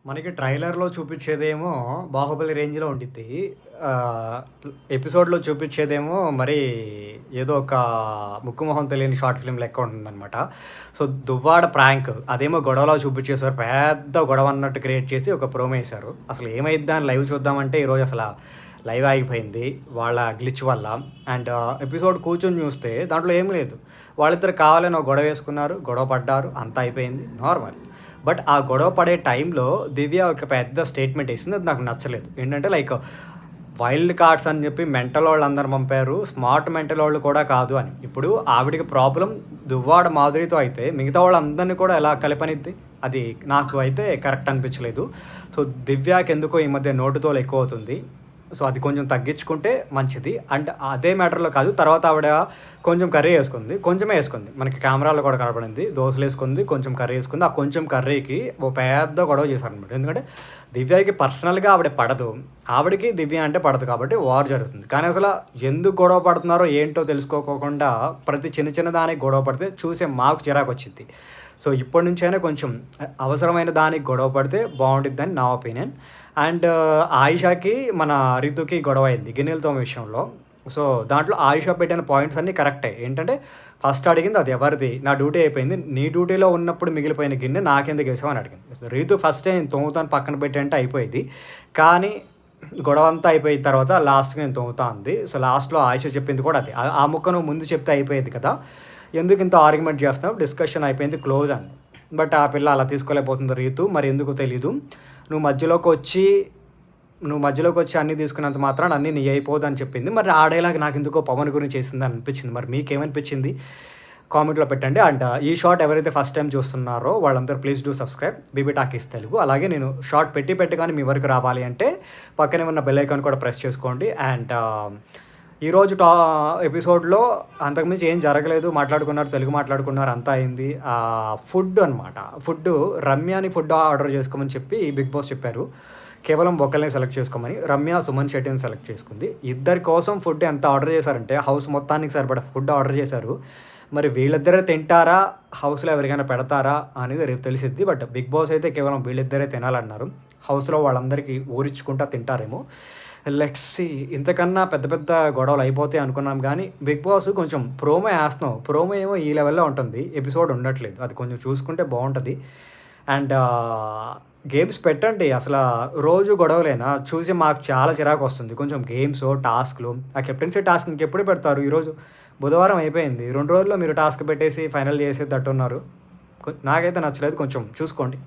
మనకి ట్రైలర్‌లో చూపిచ్చేదేమో 'బాహుబలి' రేంజ్‌లో ఉండిద్ది. ఆహ్, ఎపిసోడ్‌లో చూపిచ్చేదేమో మరీ ఏదో ఒక ముక్కు, మొహం తెలియని షార్ట్ ఫిల్మ్ లెక్క ఉంటుందనమాట. సో, 'దువ్వాడ ప్రాంక్' అదేమో గొడవలా చూపిచ్చేసారు. పెద్ద గొడవ అన్నట్టు క్రియేట్ చేసి ఒక ప్రోమో ఏశారు. అసలు ఏమైద్దా అని లైవ్ చూద్దామంటే ఈరోజు లైవ్ ఆగిపోయింది. వాళ్ళ గ్లిచ్ వల్ల. అండ్ ఎపిసోడ్ కూర్చొని చూస్తే దాంట్లో ఏమి లేదు. వాళ్ళిద్దరు కావాలని ఒక గొడవ వేసుకున్నారు. గొడవ పడ్డారు. అంతా అయిపోయింది. నార్మల్. బట్ ఆ గొడవ పడే టైంలో దివ్య ఒక పెద్ద స్టేట్మెంట్ వేసింది. అది నాకు నచ్చలేదు. ఏంటంటే లైక్ వైల్డ్ కార్డ్స్ అని చెప్పి మెంటల్ వాళ్ళు అందరు పంపారు. స్మార్ట్ మెంటల్ వాళ్ళు కూడా కాదు అని. ఇప్పుడు ఆవిడకి ప్రాబ్లం దువ్వాడ మాధురితో అయితే మిగతా వాళ్ళందరినీ కూడా ఎలా కలిపనిద్ది? అది నాకు అయితే కరెక్ట్ అనిపించలేదు. సో దివ్యాకి ఎందుకో ఈ మధ్య నోటుతోలు ఎక్కువ అవుతుంది. సో అది కొంచెం తగ్గించుకుంటే మంచిది. అండ్ అదే మ్యాటర్‌లో కాదు, తర్వాత ఆవిడ కొంచెం కర్రీ ఏసుకుంది. కొంచెమే ఏసుకుంది. మనకి కెమెరాలో కూడా కనపడింది. దోసలేసుకుంది, కొంచెం కర్రీ ఏసుకుంది. ఆ కొంచెం కర్రీకి ఓ పెద్ద గొడవ చేశారనమాట. ఎందుకంటే దివ్యకి పర్సనల్‌గా ఆవిడ పడదు. ఆవిడకి దివ్య అంటే పడదు కాబట్టి వార్ జరుగుతుంది. కానీ ఎందుకు గొడవ పడుతున్నారో ఏంటో తెలుసుకోకోకుండా ప్రతి చిన్న చిన్న దానికి గొడవ పడితే చూసే మాకు చిరాకొచ్చిద్ది. సో ఇప్పటి నుంచైనా కొంచెం అవసరమైన దానికి గొడవ పడితే బావుండిద్దని నా ఒపీనియన్. అండ్ ఆయిషాకి, మన రితుకి గొడవ అయింది గిన్నెల తోమే విషయంలో. సో దాంట్లో ఆయిష పెట్టిన పాయింట్స్ అన్నీ కరెక్టే. ఏంటంటే ఫస్ట్ అడిగింది అది ఎవరిది? నా డ్యూటీ అయిపోయింది. నీ డ్యూటీలో ఉన్నప్పుడు మిగిలిపోయిన గిన్నె నాకెందుకు ఏసావు అని అడిగింది. సో రీతు ఫస్టే నేను తోముతాను పక్కన పెట్టి అంటే అయిపోయేది. కానీ గొడవ అంతా అయిపోయిన తర్వాత లాస్ట్‌కి నేను తోముతా అంది. సో లాస్ట్‌లో ఆయిష చెప్పింది కూడా అదే. ఆ ముక్క నువ్వు ముందు చెప్తే అయిపోయేది కదా! ఎందుకు ఇంత ఆర్గ్యుమెంట్ చేస్తున్నావు? డిస్కషన్ అయిపోయింది, క్లోజ్ అంది. బట్ ఆ పిల్ల అలా తీసుకోలేకపోతుంది రీతు. మరి ఎందుకో తెలీదు. నువ్వు మధ్యలోకొచ్చి అన్నీ తీసుకున్నంత మాత్రాన అన్నీ నీయి అయిపోదని చెప్పింది. మరి ఆ డైలాగ్ నాకెందుకో పవన్ గురించి ఏసిందని అనిపించింది. మరి మీకేమనిపించింది? కామెంట్‌లో పెట్టండి. అండ్ ఈ షార్ట్ ఎవరైతే ఫస్ట్ టైమ్ చూస్తున్నారో వాళ్ళందరూ please do subscribe BB talkies Telugu. అలాగే నేను షార్ట్ పెట్టి కానీ మీ వరకు రావాలి అంటే పక్కనే ఉన్న బెల్ ఐకాన్ కూడా ప్రెస్ చేసుకోండి. అండ్ ఈరోజు ఎపిసోడ్‌లో అంతకుమించి ఏం జరగలేదు. తెలుగు మాట్లాడుకున్నారు, అంతా అయింది. ఫుడ్ అనమాట. రమ్యని ఫుడ్ ఆర్డర్ చేసుకోమని చెప్పి బిగ్ బాస్ చెప్పారు. కేవలం ఒకళ్ళనే సెలెక్ట్ చేసుకోమని. రమ్య, సుమన్ శెట్టిని సెలెక్ట్ చేసుకుంది. ఇద్దరి కోసం ఫుడ్ ఎంత ఆర్డర్ చేశారంటే హౌస్ మొత్తానికి సరిపడా ఫుడ్ ఆర్డర్ చేశారు. మరి వీళ్ళిద్దరే తింటారా? హౌస్‌లో ఎవరికైనా పెడతారా అనేది రేపు తెలిసిద్ది. బట్ బిగ్ బాస్ అయితే కేవలం వీళ్ళిద్దరే తినాలన్నారు. హౌస్‌లో వాళ్ళందరికీ ఊరించుకుంటా తింటారేమో. Let's see. ఇంతకన్నా పెద్ద పెద్ద గొడవలు అయిపోతాయి అనుకున్నాం కానీ బిగ్ బాస్ కొంచెం ప్రోమో వేస్తున్నాం. ప్రోమో ఏమో ఈ లెవెల్లో ఉంటుంది. ఎపిసోడ్ ఉండట్లేదు. అది కొంచెం చూసుకుంటే బాగుంటుంది. అండ్ గేమ్స్ పెట్టండి. రోజు గొడవలేనా? చూసి మాకు చాలా చిరాకు వస్తుంది. కొంచెం గేమ్స్, టాస్క్లు. ఆ కెప్టెన్సీ టాస్క్ ఇంకెప్పుడు పెడతారు? ఈరోజు బుధవారం అయిపోయింది. 2 రోజుల్లో మీరు టాస్క్ పెట్టేసి ఫైనల్ చేసేటట్టున్నారు. నాకైతే నచ్చలేదు. కొంచెం చూసుకోండి.